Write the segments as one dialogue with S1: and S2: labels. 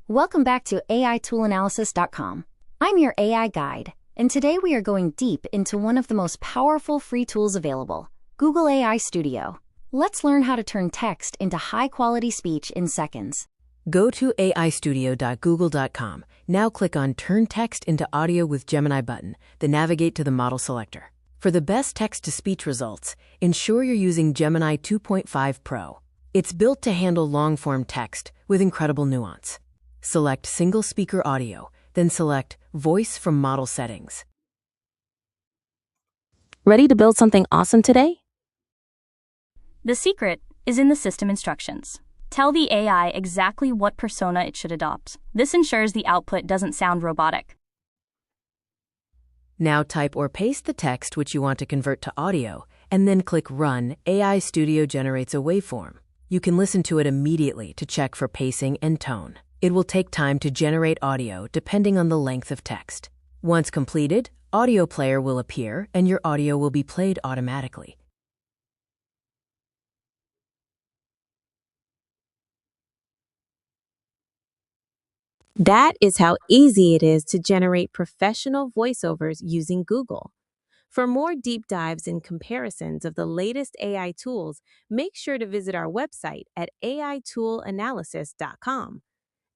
S1: Welcome back to AIToolAnalysis.com. I'm your AI guide, and today we are going deep into one of the most powerful free tools available, Google AI Studio. Let's learn how to turn text into high-quality speech in seconds.
S2: Go to aistudio.google.com. Now click on Turn Text into Audio with Gemini button, then navigate to the model selector. For the best text-to-speech results, ensure you're using Gemini 2.5 Pro. It's built to handle long-form text with incredible nuance. Select Single Speaker Audio, then select Voice from Model Settings.
S3: Ready to build something awesome today?
S4: The secret is in the system instructions. Tell the AI exactly what persona it should adopt. This ensures the output doesn't sound robotic.
S2: Now type or paste the text which you want to convert to audio, and then click Run. AI Studio generates a waveform. You can listen to it immediately to check for pacing and tone. It will take time to generate audio depending on the length of text. Once completed, Audio Player will appear and your audio will be played automatically.
S3: That is how easy it is to generate professional voiceovers using Google. For more deep dives and comparisons of the latest AI tools, make sure to visit our website at AIToolAnalysis.com.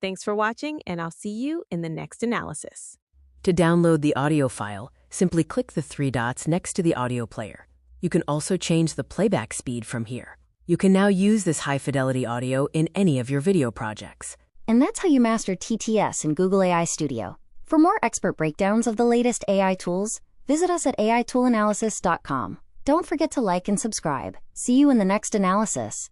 S3: Thanks for watching, and I'll see you in the next analysis.
S2: To download the audio file, simply click the three dots next to the audio player. You can also change the playback speed from here. You can now use this high-fidelity audio in any of your video projects.
S1: And that's how you master TTS in Google AI Studio. For more expert breakdowns of the latest AI tools, visit us at AIToolAnalysis.com. Don't forget to like and subscribe. See you in the next analysis.